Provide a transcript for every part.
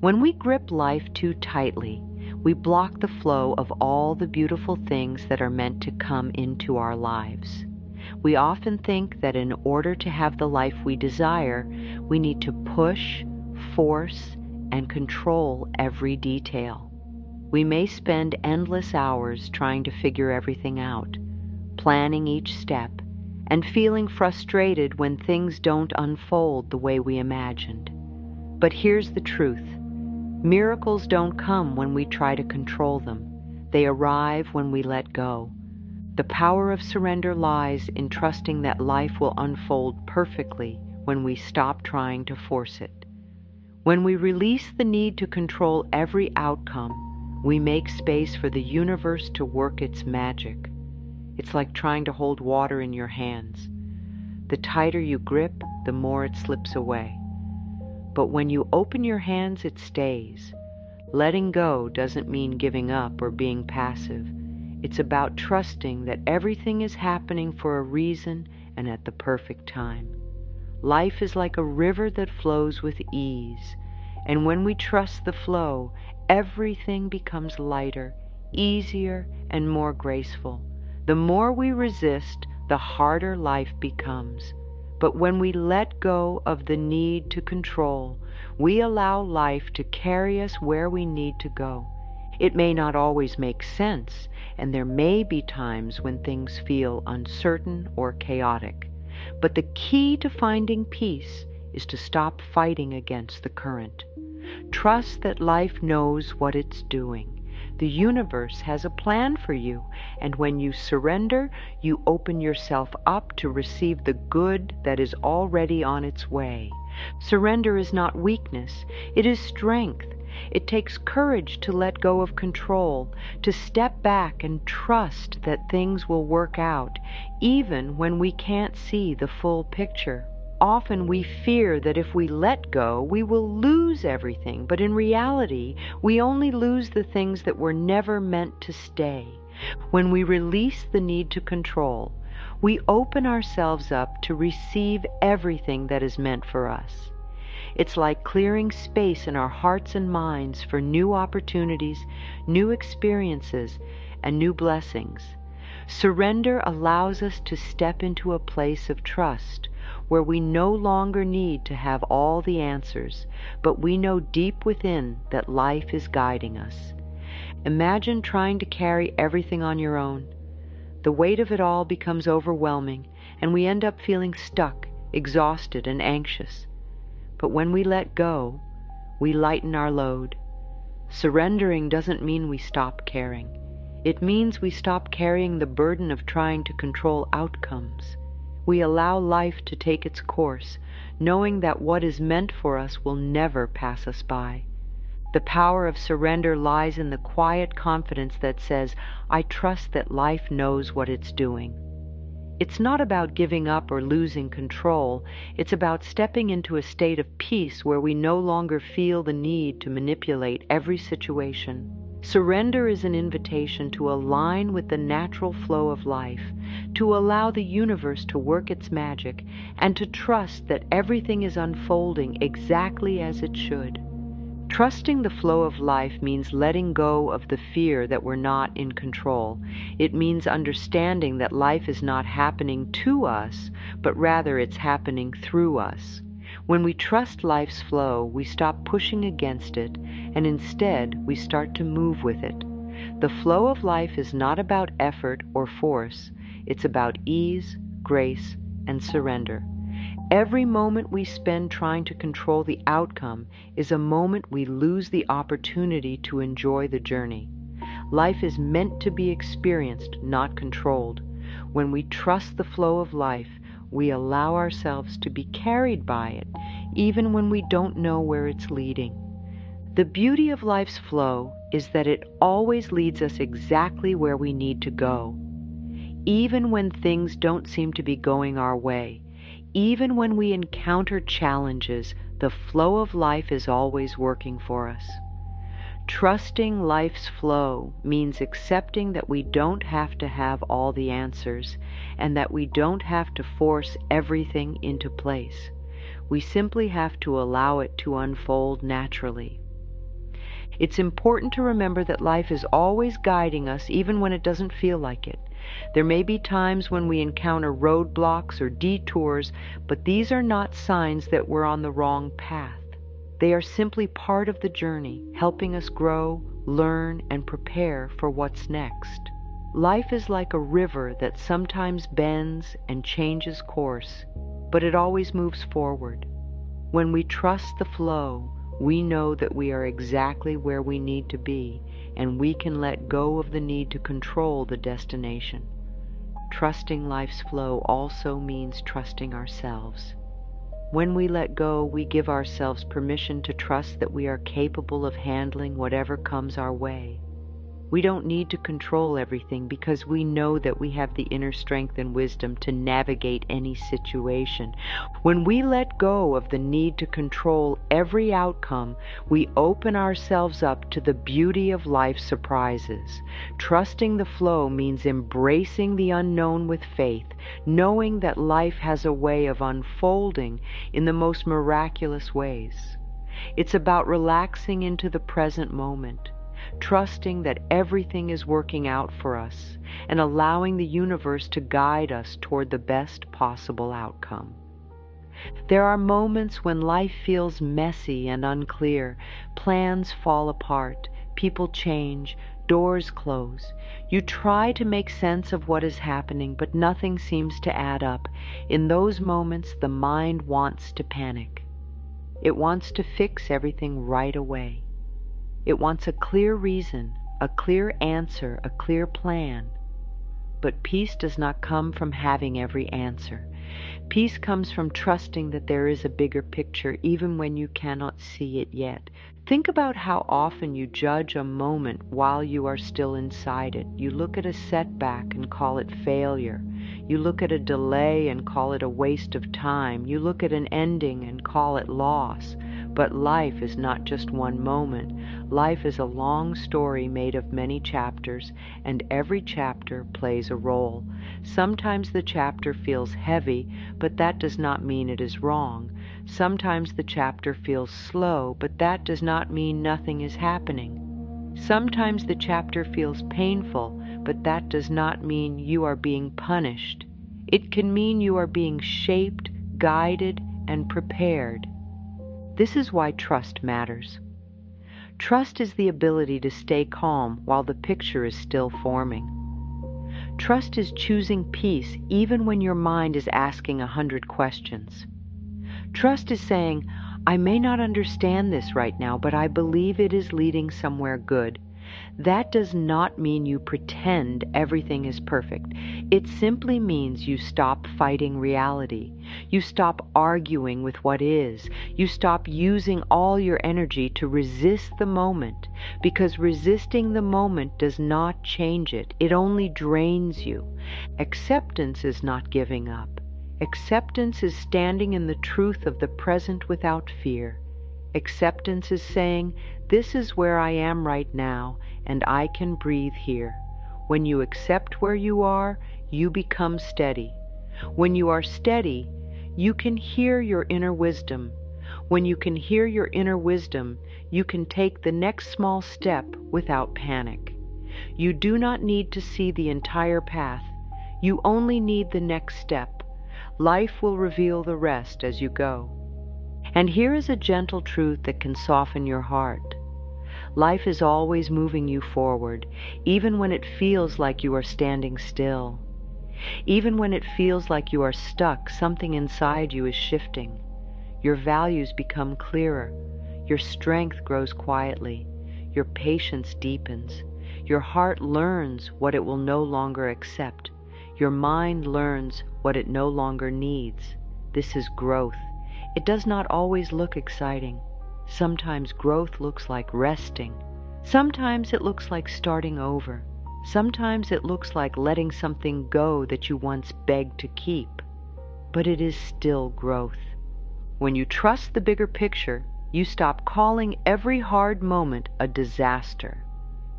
When we grip life too tightly, we block the flow of all the beautiful things that are meant to come into our lives. We often think that in order to have the life we desire, we need to push, force, and control every detail. We may spend endless hours trying to figure everything out, planning each step, and feeling frustrated when things don't unfold the way we imagined. But here's the truth. Miracles don't come when we try to control them. They arrive when we let go. The power of surrender lies in trusting that life will unfold perfectly when we stop trying to force it. When we release the need to control every outcome, we make space for the universe to work its magic. It's like trying to hold water in your hands. The tighter you grip, the more it slips away. But when you open your hands, it stays. Letting go doesn't mean giving up or being passive. It's about trusting that everything is happening for a reason and at the perfect time. Life is like a river that flows with ease, and when we trust the flow, everything becomes lighter, easier, and more graceful. The more we resist, the harder life becomes. But when we let go of the need to control, we allow life to carry us where we need to go. It may not always make sense, and there may be times when things feel uncertain or chaotic. But the key to finding peace is to stop fighting against the current. Trust that life knows what it's doing. The universe has a plan for you, and when you surrender, you open yourself up to receive the good that is already on its way. Surrender is not weakness, it is strength. It takes courage to let go of control, to step back and trust that things will work out, even when we can't see the full picture. Often we fear that if we let go, we will lose everything, but in reality, we only lose the things that were never meant to stay. When we release the need to control, we open ourselves up to receive everything that is meant for us. It's like clearing space in our hearts and minds for new opportunities, new experiences, and new blessings. Surrender allows us to step into a place of trust, where we no longer need to have all the answers, but we know deep within that life is guiding us. Imagine trying to carry everything on your own. The weight of it all becomes overwhelming, and we end up feeling stuck, exhausted, and anxious. But when we let go, we lighten our load. Surrendering doesn't mean we stop caring. It means we stop carrying the burden of trying to control outcomes. We allow life to take its course, knowing that what is meant for us will never pass us by. The power of surrender lies in the quiet confidence that says, I trust that life knows what it's doing. It's not about giving up or losing control. It's about stepping into a state of peace where we no longer feel the need to manipulate every situation. Surrender is an invitation to align with the natural flow of life, to allow the universe to work its magic, and to trust that everything is unfolding exactly as it should. Trusting the flow of life means letting go of the fear that we're not in control. It means understanding that life is not happening to us, but rather it's happening through us. When we trust life's flow, we stop pushing against it, and instead we start to move with it. The flow of life is not about effort or force. It's about ease, grace, and surrender. Every moment we spend trying to control the outcome is a moment we lose the opportunity to enjoy the journey. Life is meant to be experienced, not controlled. When we trust the flow of life, we allow ourselves to be carried by it, even when we don't know where it's leading. The beauty of life's flow is that it always leads us exactly where we need to go. Even when things don't seem to be going our way, even when we encounter challenges, the flow of life is always working for us. Trusting life's flow means accepting that we don't have to have all the answers, and that we don't have to force everything into place. We simply have to allow it to unfold naturally. It's important to remember that life is always guiding us even when it doesn't feel like it. There may be times when we encounter roadblocks or detours, but these are not signs that we're on the wrong path. They are simply part of the journey, helping us grow, learn, and prepare for what's next. Life is like a river that sometimes bends and changes course, but it always moves forward. When we trust the flow, we know that we are exactly where we need to be, and we can let go of the need to control the destination. Trusting life's flow also means trusting ourselves. When we let go, we give ourselves permission to trust that we are capable of handling whatever comes our way. We don't need to control everything because we know that we have the inner strength and wisdom to navigate any situation. When we let go of the need to control every outcome, we open ourselves up to the beauty of life's surprises. Trusting the flow means embracing the unknown with faith, knowing that life has a way of unfolding in the most miraculous ways. It's about relaxing into the present moment, trusting that everything is working out for us, and allowing the universe to guide us toward the best possible outcome. There are moments when life feels messy and unclear. Plans fall apart, people change, doors close. You try to make sense of what is happening, but nothing seems to add up. In those moments, the mind wants to panic. It wants to fix everything right away. It wants a clear reason, a clear answer, a clear plan. But peace does not come from having every answer. Peace comes from trusting that there is a bigger picture even when you cannot see it yet. Think about how often you judge a moment while you are still inside it. You look at a setback and call it failure. You look at a delay and call it a waste of time. You look at an ending and call it loss. But life is not just one moment. Life is a long story made of many chapters, and every chapter plays a role. Sometimes the chapter feels heavy, but that does not mean it is wrong. Sometimes the chapter feels slow, but that does not mean nothing is happening. Sometimes the chapter feels painful, but that does not mean you are being punished. It can mean you are being shaped, guided, and prepared. This is why trust matters. Trust is the ability to stay calm while the picture is still forming. Trust is choosing peace even when your mind is asking 100 questions. Trust is saying, I may not understand this right now, but I believe it is leading somewhere good. That does not mean you pretend everything is perfect. It simply means you stop fighting reality. You stop arguing with what is. You stop using all your energy to resist the moment, because resisting the moment does not change it. It only drains you. Acceptance is not giving up. Acceptance is standing in the truth of the present without fear. Acceptance is saying, this is where I am right now, and I can breathe here. When you accept where you are, you become steady. When you are steady, you can hear your inner wisdom. When you can hear your inner wisdom, you can take the next small step without panic. You do not need to see the entire path. You only need the next step. Life will reveal the rest as you go. And here is a gentle truth that can soften your heart. Life is always moving you forward, even when it feels like you are standing still. Even when it feels like you are stuck, something inside you is shifting. Your values become clearer. Your strength grows quietly. Your patience deepens. Your heart learns what it will no longer accept. Your mind learns what it no longer needs. This is growth. It does not always look exciting. Sometimes growth looks like resting. Sometimes it looks like starting over. Sometimes it looks like letting something go that you once begged to keep. But it is still growth. When you trust the bigger picture, you stop calling every hard moment a disaster.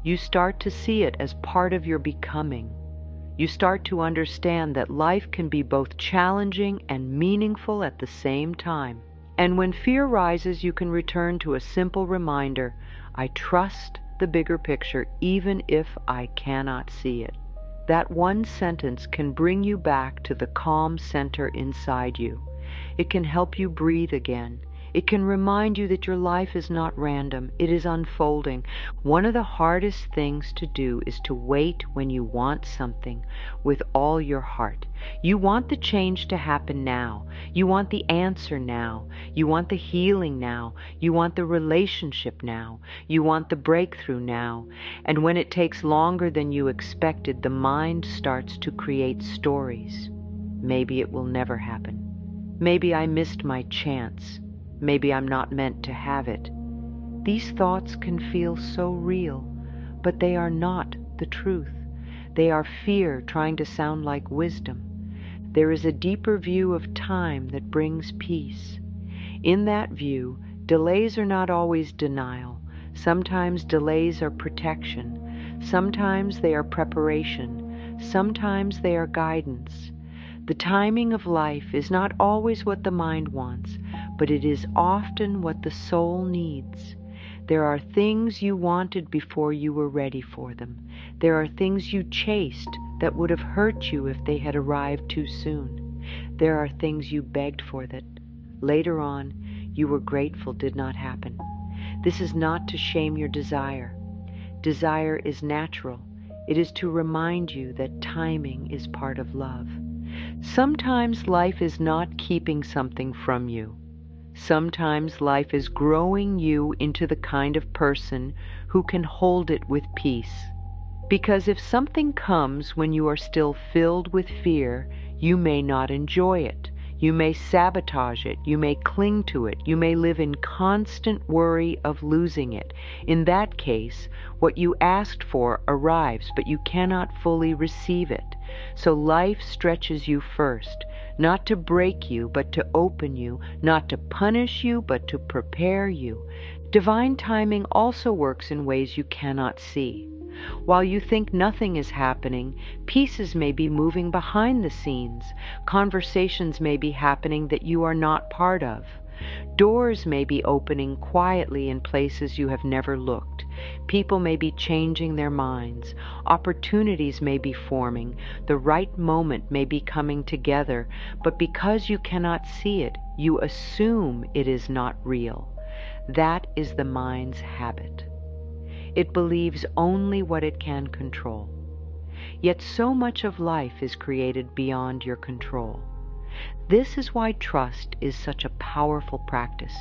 You start to see it as part of your becoming. You start to understand that life can be both challenging and meaningful at the same time. And when fear rises, you can return to a simple reminder, I trust the bigger picture even if I cannot see it. That one sentence can bring you back to the calm center inside you. It can help you breathe again. It can remind you that your life is not random. It is unfolding. One of the hardest things to do is to wait when you want something with all your heart. You want the change to happen now. You want the answer now. You want the healing now. You want the relationship now. You want the breakthrough now. And when it takes longer than you expected, the mind starts to create stories. Maybe it will never happen. Maybe I missed my chance. Maybe I'm not meant to have it. These thoughts can feel so real, but they are not the truth. They are fear trying to sound like wisdom. There is a deeper view of time that brings peace. In that view, delays are not always denial. Sometimes delays are protection. Sometimes they are preparation. Sometimes they are guidance. The timing of life is not always what the mind wants, but it is often what the soul needs. There are things you wanted before you were ready for them. There are things you chased that would have hurt you if they had arrived too soon. There are things you begged for that later on you were grateful did not happen. This is not to shame your desire. Desire is natural. It is to remind you that timing is part of love. Sometimes life is not keeping something from you. Sometimes life is growing you into the kind of person who can hold it with peace. Because if something comes when you are still filled with fear, you may not enjoy it. You may sabotage it. You may cling to it. You may live in constant worry of losing it. In that case, what you asked for arrives, but you cannot fully receive it. So life stretches you first, not to break you, but to open you, not to punish you, but to prepare you. Divine timing also works in ways you cannot see. While you think nothing is happening, pieces may be moving behind the scenes. Conversations may be happening that you are not part of. Doors may be opening quietly in places you have never looked. People may be changing their minds. Opportunities may be forming. The right moment may be coming together. But because you cannot see it, you assume it is not real. That is the mind's habit. It believes only what it can control. Yet so much of life is created beyond your control. This is why trust is such a powerful practice.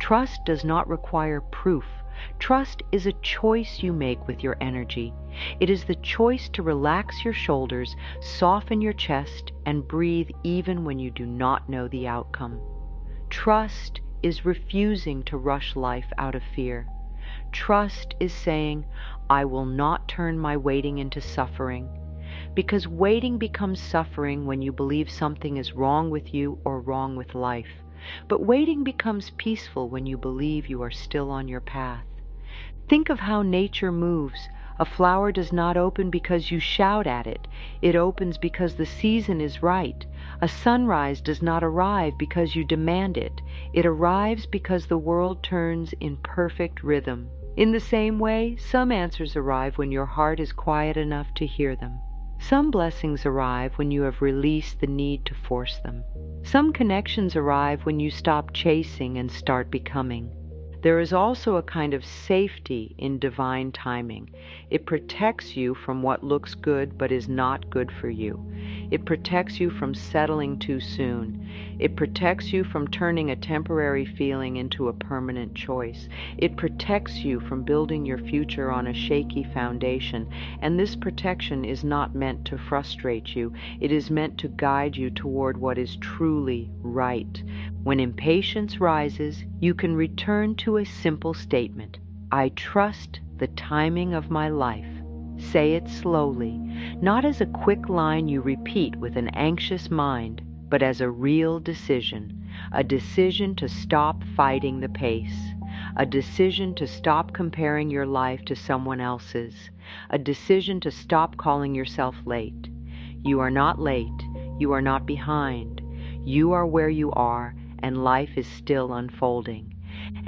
Trust does not require proof. Trust is a choice you make with your energy. It is the choice to relax your shoulders, soften your chest, and breathe even when you do not know the outcome. Trust is refusing to rush life out of fear. Trust is saying, I will not turn my waiting into suffering. Because waiting becomes suffering when you believe something is wrong with you or wrong with life. But waiting becomes peaceful when you believe you are still on your path. Think of how nature moves. A flower does not open because you shout at it. It opens because the season is right. A sunrise does not arrive because you demand it. It arrives because the world turns in perfect rhythm. In the same way, some answers arrive when your heart is quiet enough to hear them. Some blessings arrive when you have released the need to force them. Some connections arrive when you stop chasing and start becoming. There is also a kind of safety in divine timing. It protects you from what looks good but is not good for you. It protects you from settling too soon. It protects you from turning a temporary feeling into a permanent choice. It protects you from building your future on a shaky foundation. And this protection is not meant to frustrate you. It is meant to guide you toward what is truly right. When impatience rises, you can return to a simple statement. I trust the timing of my life. Say it slowly, not as a quick line you repeat with an anxious mind, but as a real decision. A decision to stop fighting the pace. A decision to stop comparing your life to someone else's. A decision to stop calling yourself late. You are not late. You are not behind. You are where you are, and life is still unfolding.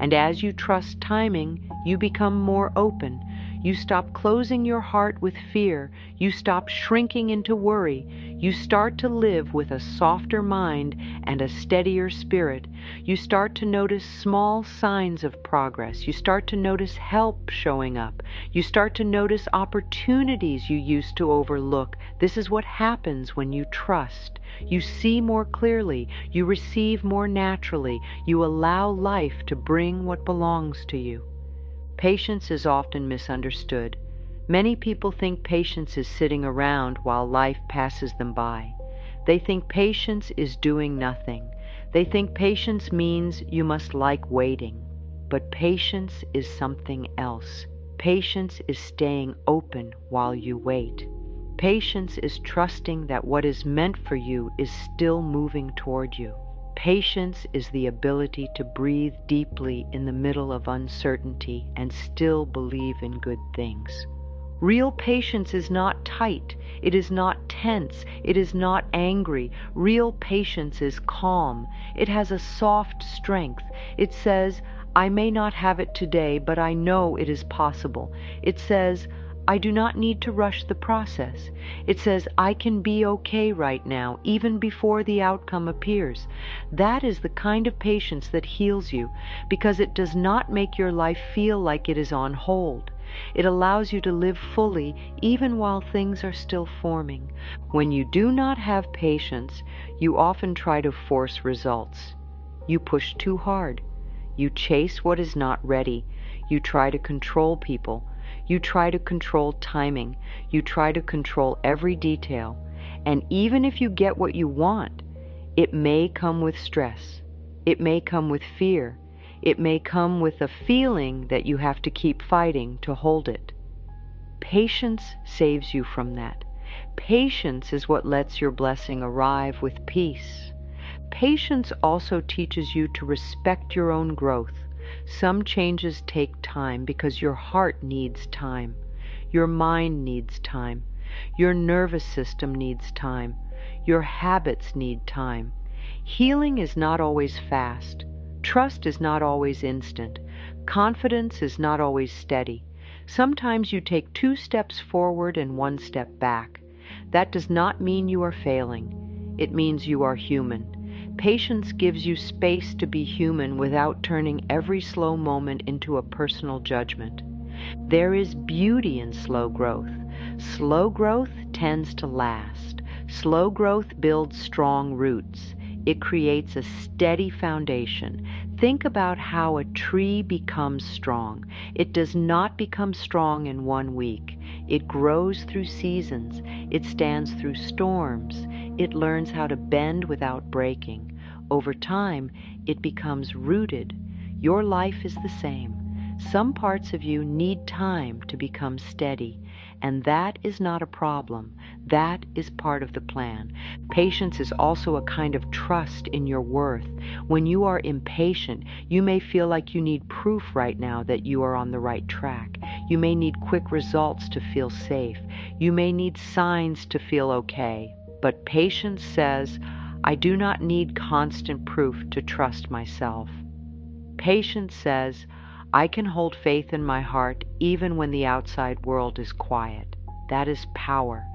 And as you trust timing, you become more open. You stop closing your heart with fear. You stop shrinking into worry. You start to live with a softer mind and a steadier spirit. You start to notice small signs of progress. You start to notice help showing up. You start to notice opportunities you used to overlook. This is what happens when you trust. You see more clearly. You receive more naturally. You allow life to bring what belongs to you. Patience is often misunderstood. Many people think patience is sitting around while life passes them by. They think patience is doing nothing. They think patience means you must like waiting. But patience is something else. Patience is staying open while you wait. Patience is trusting that what is meant for you is still moving toward you. Patience is the ability to breathe deeply in the middle of uncertainty and still believe in good things. Real patience is not tight. It is not tense. It is not angry. Real patience is calm. It has a soft strength. It says, I may not have it today, but I know it is possible. It says, I do not need to rush the process. It says, I can be okay right now, even before the outcome appears. That is the kind of patience that heals you, because it does not make your life feel like it is on hold. It allows you to live fully, even while things are still forming. When you do not have patience, you often try to force results. You push too hard. You chase what is not ready. You try to control people. You try to control timing. You try to control every detail. And even if you get what you want, it may come with stress. It may come with fear. It may come with a feeling that you have to keep fighting to hold it. Patience saves you from that. Patience is what lets your blessing arrive with peace. Patience also teaches you to respect your own growth. Some changes take time because your heart needs time. Your mind needs time. Your nervous system needs time. Your habits need time. Healing is not always fast. Trust is not always instant. Confidence is not always steady. Sometimes you take 2 steps forward and 1 step back. That does not mean you are failing. It means you are human. Patience gives you space to be human without turning every slow moment into a personal judgment. There is beauty in slow growth. Slow growth tends to last. Slow growth builds strong roots. It creates a steady foundation. Think about how a tree becomes strong. It does not become strong in 1 week. It grows through seasons. It stands through storms. It learns how to bend without breaking. Over time, it becomes rooted. Your life is the same. Some parts of you need time to become steady, and that is not a problem. That is part of the plan. Patience is also a kind of trust in your worth. When you are impatient, you may feel like you need proof right now that you are on the right track. You may need quick results to feel safe. You may need signs to feel okay. But patience says, I do not need constant proof to trust myself. Patience says, I can hold faith in my heart even when the outside world is quiet. That is power.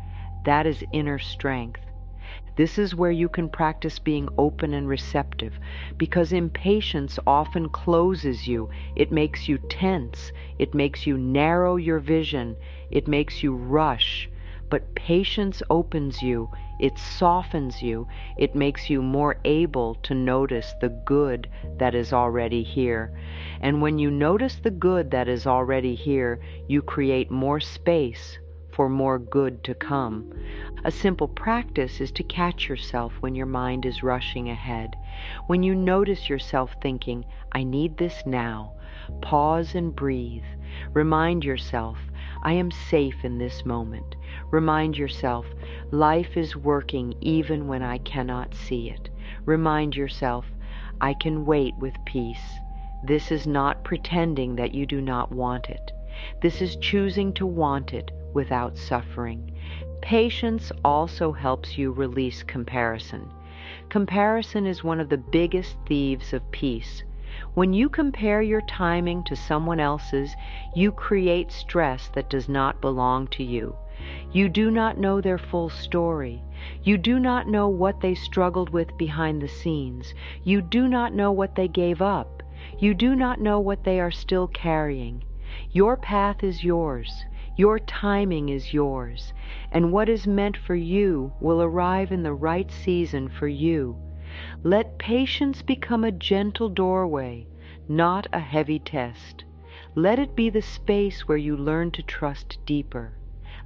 That is inner strength. This is where you can practice being open and receptive, because impatience often closes you. It makes you tense. It makes you narrow your vision. It makes you rush. But patience opens you. It softens you. It makes you more able to notice the good that is already here. And when you notice the good that is already here, you create more space for more good to come. A simple practice is to catch yourself when your mind is rushing ahead. When you notice yourself thinking, I need this now, pause and breathe. Remind yourself, I am safe in this moment. Remind yourself, life is working even when I cannot see it. Remind yourself, I can wait with peace. This is not pretending that you do not want it. This is choosing to want it without suffering. Patience also helps you release comparison. Comparison is one of the biggest thieves of peace. When you compare your timing to someone else's, you create stress that does not belong to you. You do not know their full story. You do not know what they struggled with behind the scenes. You do not know what they gave up. You do not know what they are still carrying. Your path is yours. Your timing is yours. And what is meant for you will arrive in the right season for you. Let patience become a gentle doorway, not a heavy test. Let it be the space where you learn to trust deeper.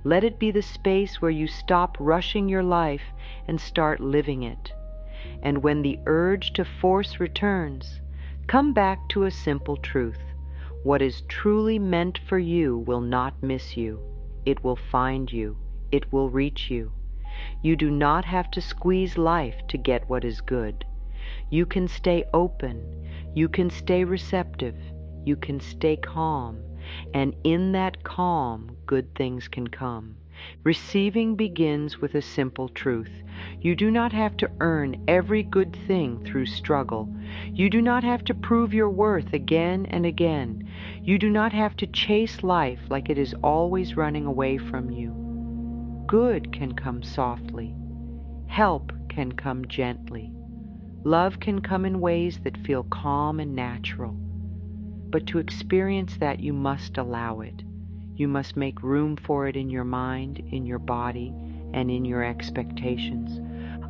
Let it be the space where you stop rushing your life and start living it. And when the urge to force returns, come back to a simple truth. What is truly meant for you will not miss you. It will find you. It will reach you. You do not have to squeeze life to get what is good. You can stay open. You can stay receptive. You can stay calm. And in that calm, good things can come. Receiving begins with a simple truth. You do not have to earn every good thing through struggle. You do not have to prove your worth again and again. You do not have to chase life like it is always running away from you. Good can come softly. Help can come gently. Love can come in ways that feel calm and natural. But to experience that, you must allow it. You must make room for it in your mind, in your body, and in your expectations.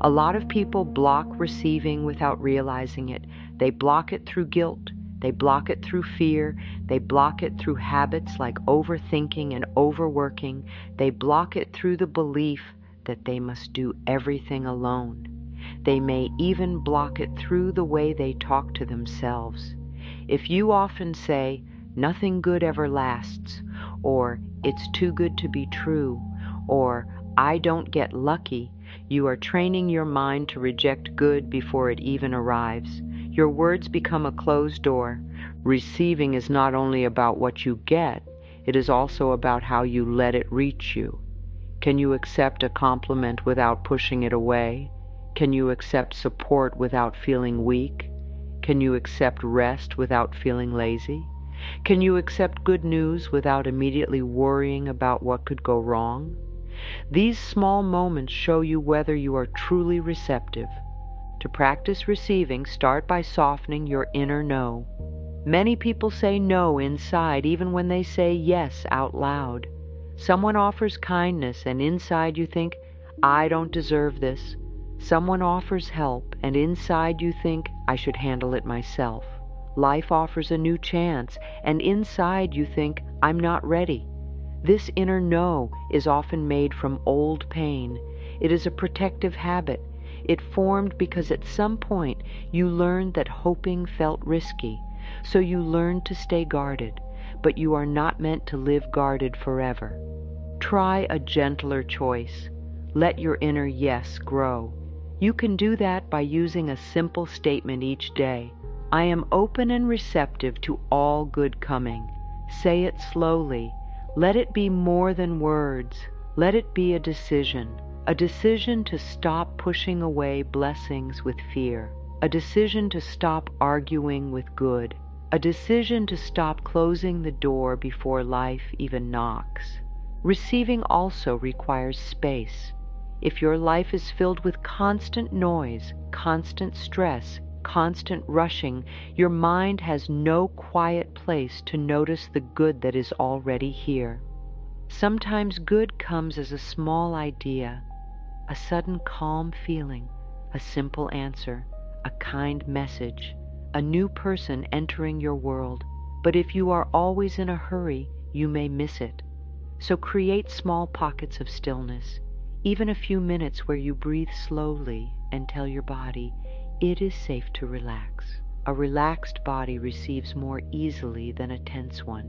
A lot of people block receiving without realizing it. They block it through guilt. They block it through fear. They block it through habits like overthinking and overworking. They block it through the belief that they must do everything alone. They may even block it through the way they talk to themselves. If you often say, "Nothing good ever lasts," or "It's too good to be true," or "I don't get lucky," you are training your mind to reject good before it even arrives. Your words become a closed door. Receiving is not only about what you get, it is also about how you let it reach you. Can you accept a compliment without pushing it away? Can you accept support without feeling weak? Can you accept rest without feeling lazy? Can you accept good news without immediately worrying about what could go wrong? These small moments show you whether you are truly receptive. To practice receiving, start by softening your inner no. Many people say no inside even when they say yes out loud. Someone offers kindness and inside you think, "I don't deserve this." Someone offers help and inside you think, "I should handle it myself." Life offers a new chance and inside you think, "I'm not ready." This inner no is often made from old pain. It is a protective habit. It formed because at some point you learned that hoping felt risky, so you learned to stay guarded, but you are not meant to live guarded forever. Try a gentler choice. Let your inner yes grow. You can do that by using a simple statement each day. I am open and receptive to all good coming. Say it slowly. Let it be more than words. Let it be a decision to stop pushing away blessings with fear, a decision to stop arguing with good, a decision to stop closing the door before life even knocks. Receiving also requires space. If your life is filled with constant noise, constant stress, constant rushing, your mind has no quiet place to notice the good that is already here. Sometimes good comes as a small idea, a sudden calm feeling, a simple answer, a kind message, a new person entering your world. But if you are always in a hurry, you may miss it. So create small pockets of stillness, even a few minutes where you breathe slowly and tell your body, it is safe to relax. A relaxed body receives more easily than a tense one.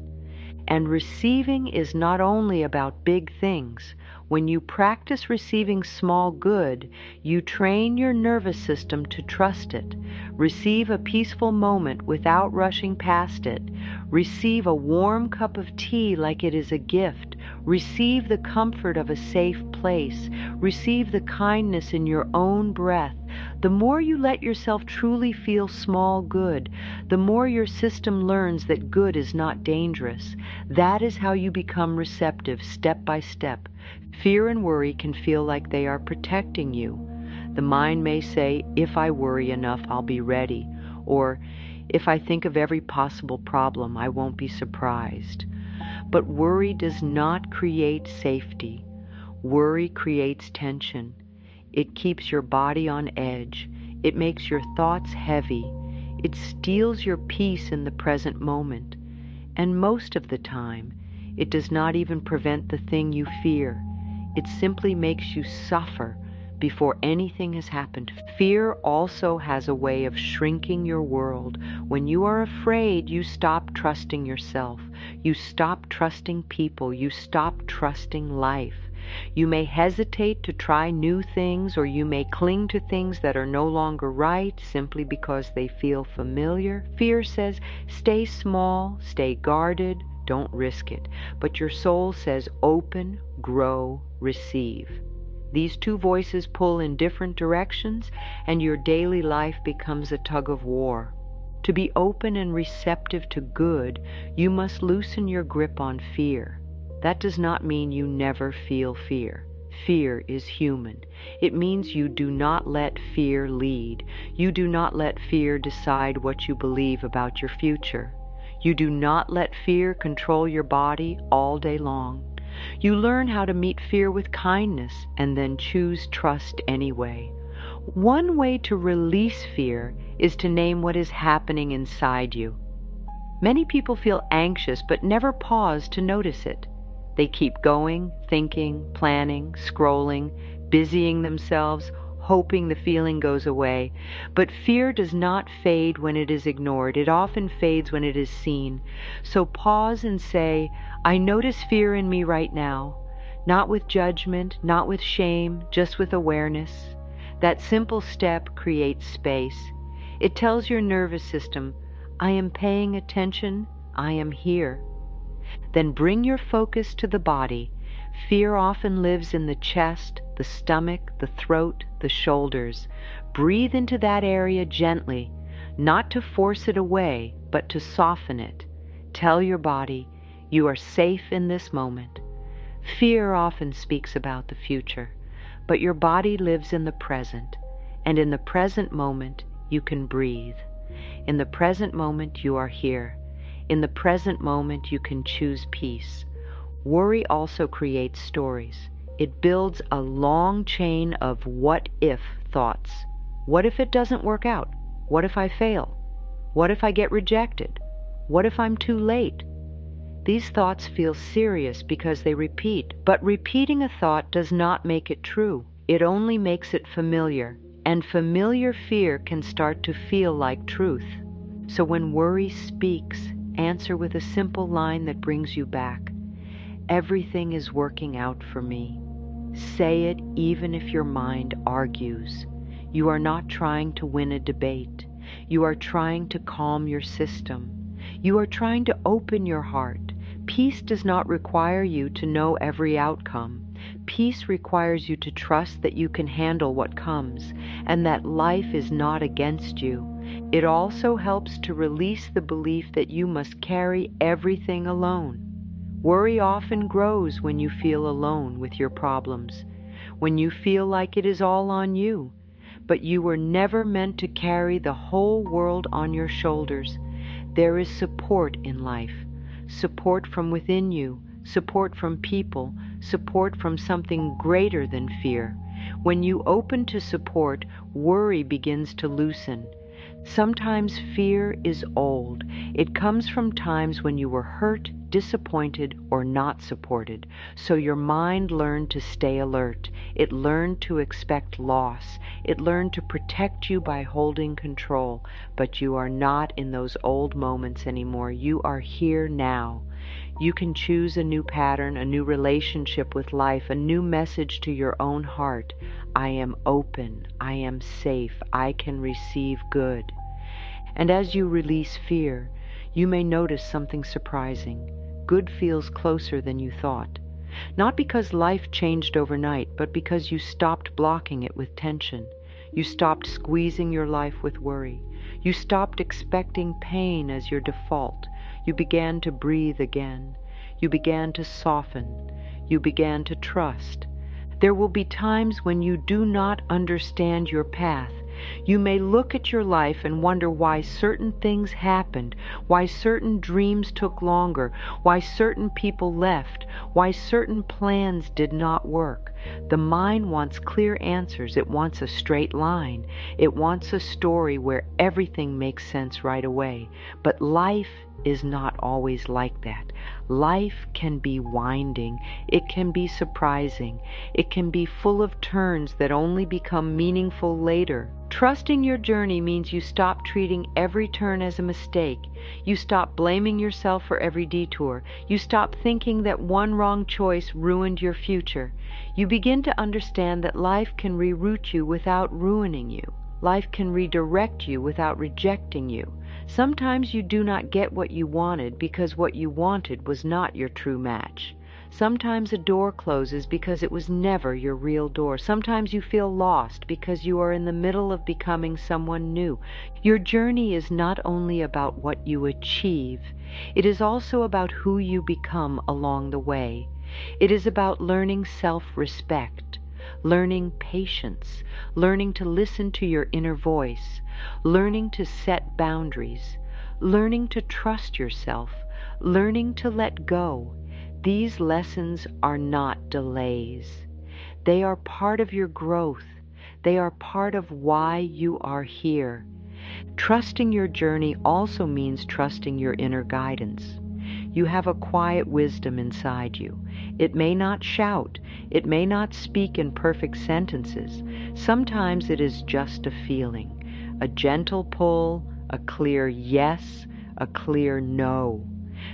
And receiving is not only about big things. When you practice receiving small good, you train your nervous system to trust it. Receive a peaceful moment without rushing past it. Receive a warm cup of tea like it is a gift. Receive the comfort of a safe place. Receive the kindness in your own breath. The more you let yourself truly feel small good, the more your system learns that good is not dangerous. That is how you become receptive, step by step. Fear and worry can feel like they are protecting you. The mind may say, if I worry enough, I'll be ready. Or, if I think of every possible problem, I won't be surprised. But worry does not create safety. Worry creates tension. It keeps your body on edge. It makes your thoughts heavy. It steals your peace in the present moment. And most of the time, it does not even prevent the thing you fear. It simply makes you suffer before anything has happened. Fear also has a way of shrinking your world. When you are afraid, you stop trusting yourself. You stop trusting people. You stop trusting life. You may hesitate to try new things, or you may cling to things that are no longer right simply because they feel familiar. Fear says, stay small, stay guarded, don't risk it. But your soul says, open, grow, receive. These two voices pull in different directions, and your daily life becomes a tug of war. To be open and receptive to good, you must loosen your grip on fear. That does not mean you never feel fear. Fear is human. It means you do not let fear lead. You do not let fear decide what you believe about your future. You do not let fear control your body all day long. You learn how to meet fear with kindness and then choose trust anyway. One way to release fear is to name what is happening inside you. Many people feel anxious but never pause to notice it. They keep going, thinking, planning, scrolling, busying themselves, hoping the feeling goes away. But fear does not fade when it is ignored. It often fades when it is seen. So pause and say, I notice fear in me right now. Not with judgment, not with shame, just with awareness. That simple step creates space. It tells your nervous system, I am paying attention, I am here. Then bring your focus to the body. Fear often lives in the chest, the stomach, the throat, the shoulders. Breathe into that area gently, not to force it away, but to soften it. Tell your body, you are safe in this moment. Fear often speaks about the future, but your body lives in the present, and in the present moment you can breathe. In the present moment you are here. In the present moment you can choose peace. Worry also creates stories. It builds a long chain of what-if thoughts. What if it doesn't work out? What if I fail? What if I get rejected? What if I'm too late? These thoughts feel serious because they repeat, but repeating a thought does not make it true. It only makes it familiar, and familiar fear can start to feel like truth. So when worry speaks, answer with a simple line that brings you back. Everything is working out for me. Say it even if your mind argues. You are not trying to win a debate. You are trying to calm your system. You are trying to open your heart. Peace does not require you to know every outcome. Peace requires you to trust that you can handle what comes, and that life is not against you. It also helps to release the belief that you must carry everything alone. Worry often grows when you feel alone with your problems, when you feel like it is all on you. But you were never meant to carry the whole world on your shoulders. There is support in life, support from within you, support from people, support from something greater than fear. When you open to support, worry begins to loosen. Sometimes fear is old. It comes from times when you were hurt, disappointed, or not supported. So your mind learned to stay alert. It learned to expect loss. It learned to protect you by holding control. But you are not in those old moments anymore. You are here now. You can choose a new pattern, a new relationship with life, a new message to your own heart. I am open. I am safe. I can receive good. And as you release fear, you may notice something surprising. Good feels closer than you thought. Not because life changed overnight, but because you stopped blocking it with tension. You stopped squeezing your life with worry. You stopped expecting pain as your default. You began to breathe again. You began to soften. You began to trust. There will be times when you do not understand your path. You may look at your life and wonder why certain things happened, why certain dreams took longer, why certain people left, why certain plans did not work. The mind wants clear answers. It wants a straight line. It wants a story where everything makes sense right away. But life is not always like that. Life can be winding. It can be surprising. It can be full of turns that only become meaningful later. Trusting your journey means you stop treating every turn as a mistake. You stop blaming yourself for every detour. You stop thinking that one wrong choice ruined your future. You begin to understand that life can reroute you without ruining you. Life can redirect you without rejecting you. Sometimes you do not get what you wanted because what you wanted was not your true match. Sometimes a door closes because it was never your real door. Sometimes you feel lost because you are in the middle of becoming someone new. Your journey is not only about what you achieve, it is also about who you become along the way. It is about learning self-respect, learning patience, learning to listen to your inner voice, learning to set boundaries, learning to trust yourself, learning to let go. These lessons are not delays. They are part of your growth. They are part of why you are here. Trusting your journey also means trusting your inner guidance. You have a quiet wisdom inside you. It may not shout. It may not speak in perfect sentences. Sometimes it is just a feeling, a gentle pull, a clear yes, a clear no,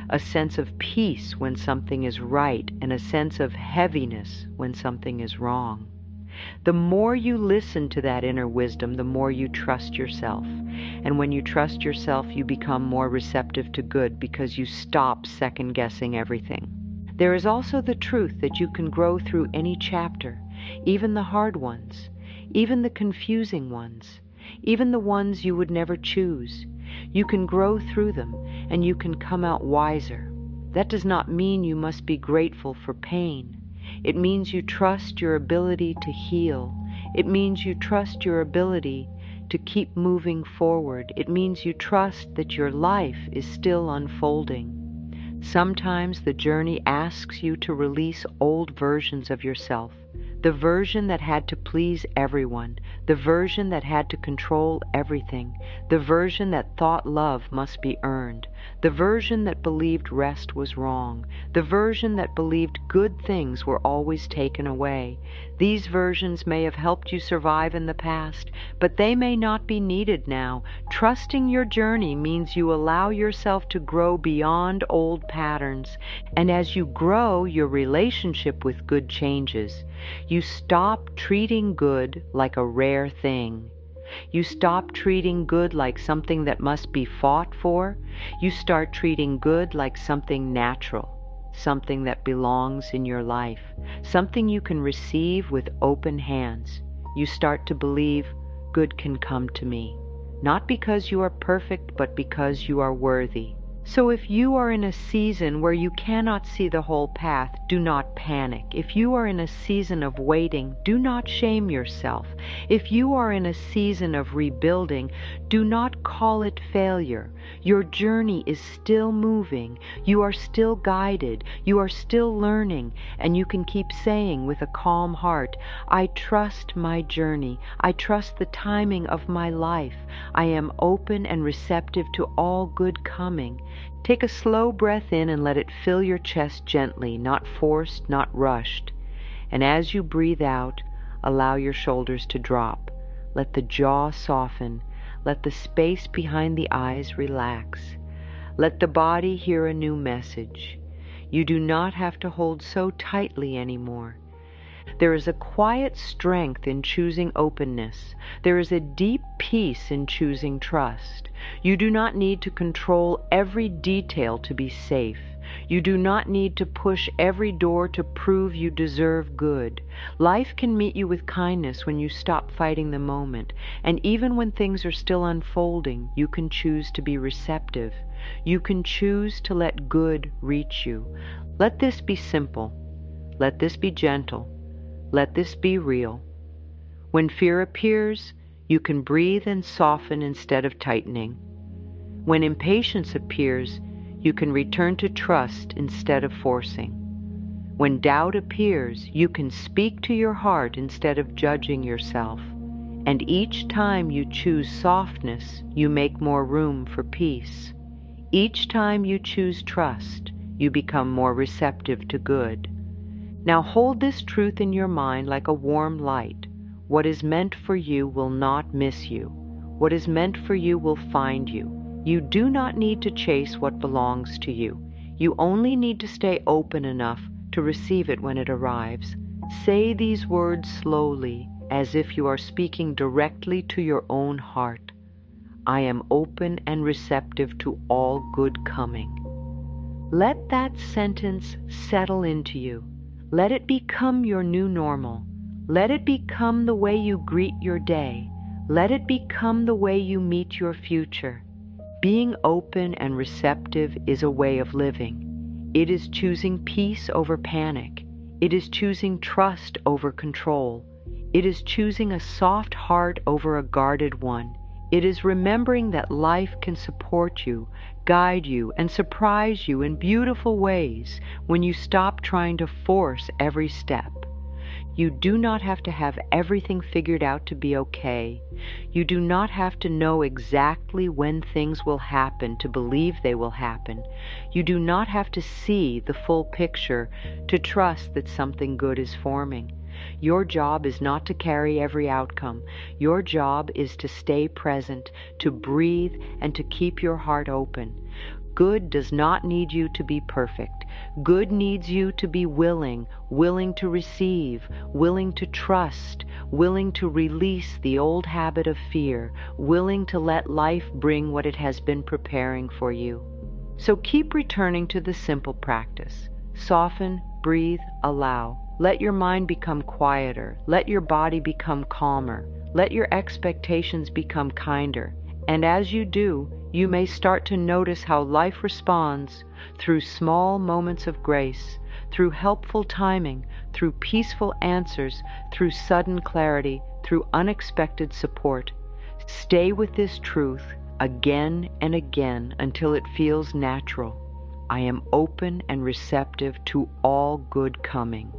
a sense of peace when something is right, and a sense of heaviness when something is wrong. The more you listen to that inner wisdom, the more you trust yourself. And when you trust yourself, you become more receptive to good because you stop second-guessing everything. There is also the truth that you can grow through any chapter, even the hard ones, even the confusing ones, even the ones you would never choose. You can grow through them, and you can come out wiser. That does not mean you must be grateful for pain. It means you trust your ability to heal. It means you trust your ability to keep moving forward. It means you trust that your life is still unfolding. Sometimes the journey asks you to release old versions of yourself, the version that had to please everyone, the version that had to control everything, the version that thought love must be earned, the version that believed rest was wrong, the version that believed good things were always taken away. These versions may have helped you survive in the past, but they may not be needed now. Trusting your journey means you allow yourself to grow beyond old patterns, and as you grow, your relationship with good changes. You stop treating good like a rare thing. You stop treating good like something that must be fought for. You start treating good like something natural, something that belongs in your life, something you can receive with open hands. You start to believe good can come to me, not because you are perfect, but because you are worthy. So if you are in a season where you cannot see the whole path, do not panic. If you are in a season of waiting, do not shame yourself. If you are in a season of rebuilding, do not call it failure. Your journey is still moving. You are still guided. You are still learning. And you can keep saying with a calm heart, I trust my journey. I trust the timing of my life. I am open and receptive to all good coming. Take a slow breath in and let it fill your chest gently, not forced, not rushed. And as you breathe out, allow your shoulders to drop. Let the jaw soften. Let the space behind the eyes relax. Let the body hear a new message. You do not have to hold so tightly anymore. There is a quiet strength in choosing openness. There is a deep peace in choosing trust. You do not need to control every detail to be safe. You do not need to push every door to prove you deserve good. Life can meet you with kindness when you stop fighting the moment, and even when things are still unfolding, you can choose to be receptive. You can choose to let good reach you. Let this be simple. Let this be gentle. Let this be real. When fear appears, you can breathe and soften instead of tightening. When impatience appears, you can return to trust instead of forcing. When doubt appears, you can speak to your heart instead of judging yourself. And each time you choose softness, you make more room for peace. Each time you choose trust, you become more receptive to good. Now hold this truth in your mind like a warm light. What is meant for you will not miss you. What is meant for you will find you. You do not need to chase what belongs to you. You only need to stay open enough to receive it when it arrives. Say these words slowly, as if you are speaking directly to your own heart. I am open and receptive to all good coming. Let that sentence settle into you. Let it become your new normal. Let it become the way you greet your day. Let it become the way you meet your future. Being open and receptive is a way of living. It is choosing peace over panic. It is choosing trust over control. It is choosing a soft heart over a guarded one. It is remembering that life can support you, guide you, and surprise you in beautiful ways when you stop trying to force every step. You do not have to have everything figured out to be okay. You do not have to know exactly when things will happen to believe they will happen. You do not have to see the full picture to trust that something good is forming. Your job is not to carry every outcome. Your job is to stay present, to breathe, and to keep your heart open. Good does not need you to be perfect. Good needs you to be willing to receive, willing to trust, willing to release the old habit of fear, willing to let life bring what it has been preparing for you. So keep returning to the simple practice. Soften, breathe, allow. Let your mind become quieter. Let your body become calmer. Let your expectations become kinder. And as you do, you may start to notice how life responds through small moments of grace, through helpful timing, through peaceful answers, through sudden clarity, through unexpected support. Stay with this truth again and again until it feels natural. I am open and receptive to all good coming.